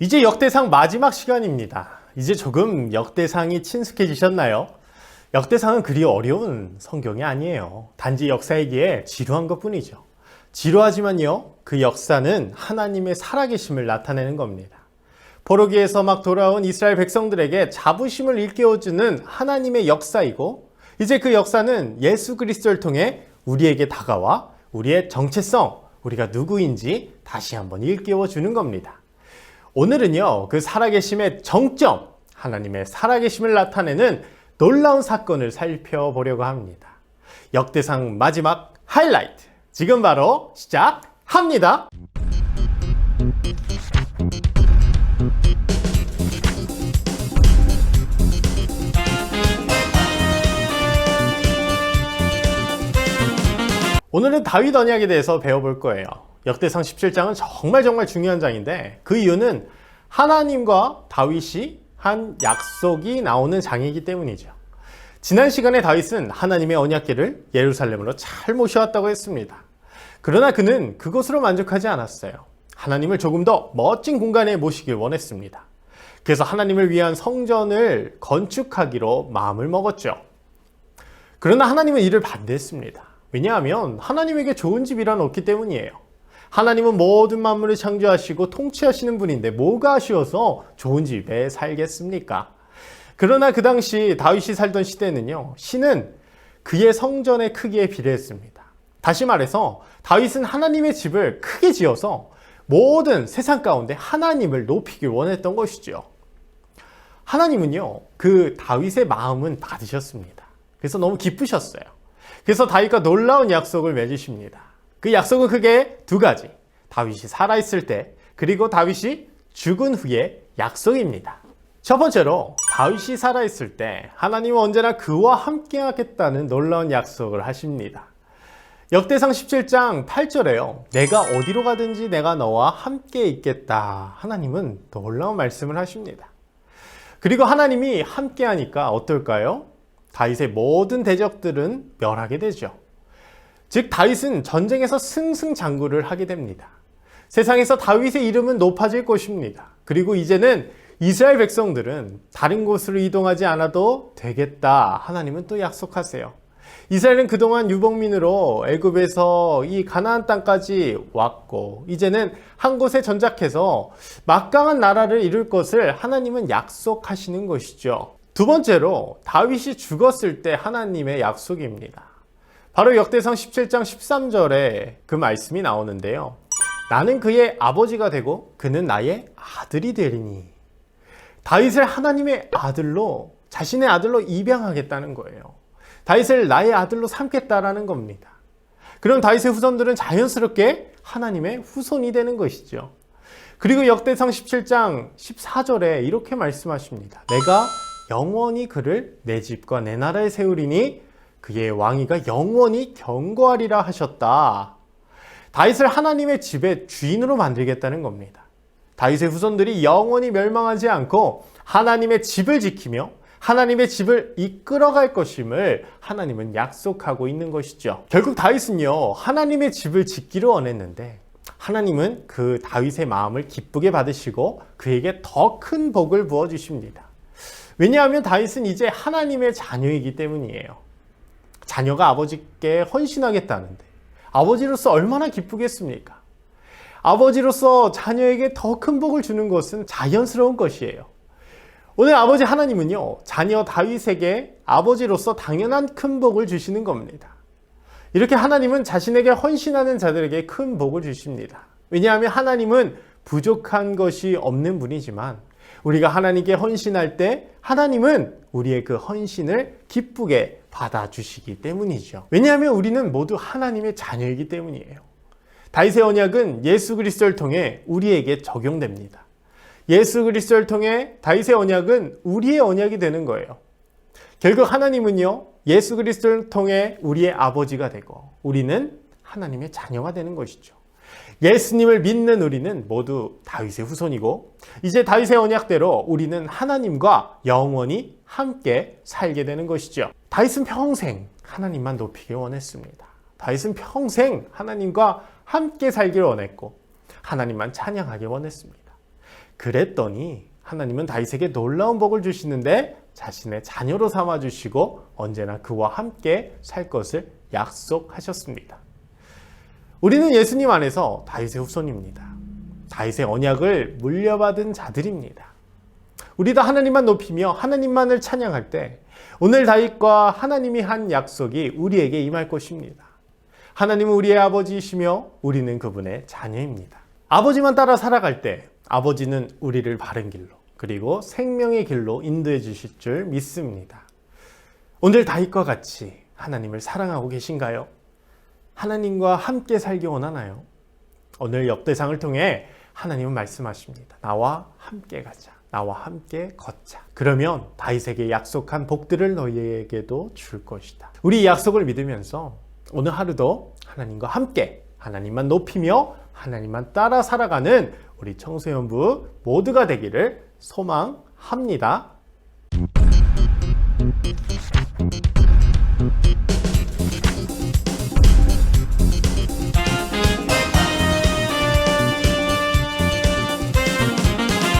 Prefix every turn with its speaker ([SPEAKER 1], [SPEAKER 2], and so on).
[SPEAKER 1] 이제 역대상 마지막 시간입니다. 이제 조금 역대상이 친숙해지셨나요? 역대상은 그리 어려운 성경이 아니에요. 단지 역사이기에 지루한 것뿐이죠. 지루하지만요, 그 역사는 하나님의 살아계심을 나타내는 겁니다. 포로기에서 막 돌아온 이스라엘 백성들에게 자부심을 일깨워주는 하나님의 역사이고, 이제 그 역사는 예수 그리스도를 통해 우리에게 다가와 우리의 정체성, 우리가 누구인지 다시 한번 일깨워주는 겁니다. 오늘은요, 그 살아계심의 정점, 하나님의 살아계심을 나타내는 놀라운 사건을 살펴보려고 합니다. 역대상 마지막 하이라이트, 지금 바로 시작합니다. 오늘은 다윗 언약에 대해서 배워볼 거예요. 역대상 17장은 정말 중요한 장인데, 그 이유는 하나님과 다윗이 한 약속이 나오는 장이기 때문이죠. 지난 시간에 다윗은 하나님의 언약궤를 예루살렘으로 잘 모셔왔다고 했습니다. 그러나 그는 그것으로 만족하지 않았어요. 하나님을 조금 더 멋진 공간에 모시길 원했습니다. 그래서 하나님을 위한 성전을 건축하기로 마음을 먹었죠. 그러나 하나님은 이를 반대했습니다. 왜냐하면 하나님에게 좋은 집이란 없기 때문이에요. 하나님은 모든 만물을 창조하시고 통치하시는 분인데 뭐가 아쉬워서 좋은 집에 살겠습니까? 그러나 그 당시 다윗이 살던 시대는요, 신은 그의 성전의 크기에 비례했습니다. 다시 말해서 다윗은 하나님의 집을 크게 지어서 모든 세상 가운데 하나님을 높이길 원했던 것이죠. 하나님은요, 그 다윗의 마음은 받으셨습니다. 그래서 너무 기쁘셨어요. 그래서 다윗과 놀라운 약속을 맺으십니다. 그 약속은 크게 두 가지. 다윗이 살아있을 때, 그리고 다윗이 죽은 후의 약속입니다. 첫 번째로 다윗이 살아있을 때 하나님은 언제나 그와 함께 하겠다는 놀라운 약속을 하십니다. 역대상 17장 8절에요. 내가 어디로 가든지 내가 너와 함께 있겠다. 하나님은 놀라운 말씀을 하십니다. 그리고 하나님이 함께 하니까 어떨까요? 다윗의 모든 대적들은 멸하게 되죠. 즉 다윗은 전쟁에서 승승장구를 하게 됩니다. 세상에서 다윗의 이름은 높아질 것입니다. 그리고 이제는 이스라엘 백성들은 다른 곳으로 이동하지 않아도 되겠다. 하나님은 또 약속하세요. 이스라엘은 그동안 유복민으로 애굽에서 이 가나안 땅까지 왔고, 이제는 한 곳에 전작해서 막강한 나라를 이룰 것을 하나님은 약속하시는 것이죠. 두 번째로 다윗이 죽었을 때 하나님의 약속입니다. 바로 역대상 17장 13절에 그 말씀이 나오는데요. 나는 그의 아버지가 되고 그는 나의 아들이 되리니. 다윗을 하나님의 아들로, 자신의 아들로 입양하겠다는 거예요. 다윗을 나의 아들로 삼겠다라는 겁니다. 그럼 다윗의 후손들은 자연스럽게 하나님의 후손이 되는 것이죠. 그리고 역대상 17장 14절에 이렇게 말씀하십니다. 내가 영원히 그를 내 집과 내 나라에 세우리니 그의 왕위가 영원히 견고하리라 하셨다. 다윗을 하나님의 집의 주인으로 만들겠다는 겁니다. 다윗의 후손들이 영원히 멸망하지 않고 하나님의 집을 지키며 하나님의 집을 이끌어갈 것임을 하나님은 약속하고 있는 것이죠. 결국 다윗은요, 하나님의 집을 짓기를 원했는데 하나님은 그 다윗의 마음을 기쁘게 받으시고 그에게 더 큰 복을 부어주십니다. 왜냐하면 다윗은 이제 하나님의 자녀이기 때문이에요. 자녀가 아버지께 헌신하겠다는데 아버지로서 얼마나 기쁘겠습니까? 아버지로서 자녀에게 더 큰 복을 주는 것은 자연스러운 것이에요. 오늘 아버지 하나님은요, 자녀 다윗에게 아버지로서 당연한 큰 복을 주시는 겁니다. 이렇게 하나님은 자신에게 헌신하는 자들에게 큰 복을 주십니다. 왜냐하면 하나님은 부족한 것이 없는 분이지만 우리가 하나님께 헌신할 때 하나님은 우리의 그 헌신을 기쁘게 받아주시기 때문이죠. 왜냐하면 우리는 모두 하나님의 자녀이기 때문이에요. 다윗의 언약은 예수 그리스도를 통해 우리에게 적용됩니다. 예수 그리스도를 통해 다윗의 언약은 우리의 언약이 되는 거예요. 결국 하나님은요, 예수 그리스도를 통해 우리의 아버지가 되고 우리는 하나님의 자녀가 되는 것이죠. 예수님을 믿는 우리는 모두 다윗의 후손이고, 이제 다윗의 언약대로 우리는 하나님과 영원히 함께 살게 되는 것이죠. 다윗은 평생 하나님만 높이길 원했습니다. 다윗은 평생 하나님과 함께 살기를 원했고 하나님만 찬양하길 원했습니다. 그랬더니 하나님은 다윗에게 놀라운 복을 주시는데 자신의 자녀로 삼아주시고 언제나 그와 함께 살 것을 약속하셨습니다. 우리는 예수님 안에서 다윗의 후손입니다. 다윗의 언약을 물려받은 자들입니다. 우리도 하나님만 높이며 하나님만을 찬양할 때 오늘 다윗과 하나님이 한 약속이 우리에게 임할 것입니다. 하나님은 우리의 아버지이시며 우리는 그분의 자녀입니다. 아버지만 따라 살아갈 때 아버지는 우리를 바른 길로 그리고 생명의 길로 인도해 주실 줄 믿습니다. 오늘 다윗과 같이 하나님을 사랑하고 계신가요? 하나님과 함께 살기 원하나요? 오늘 역대상을 통해 하나님은 말씀하십니다. 나와 함께 가자. 나와 함께 걷자. 그러면 다윗에게 약속한 복들을 너희에게도 줄 것이다. 우리 이 약속을 믿으면서 오늘 하루도 하나님과 함께 하나님만 높이며 하나님만 따라 살아가는 우리 청소년부 모두가 되기를 소망합니다.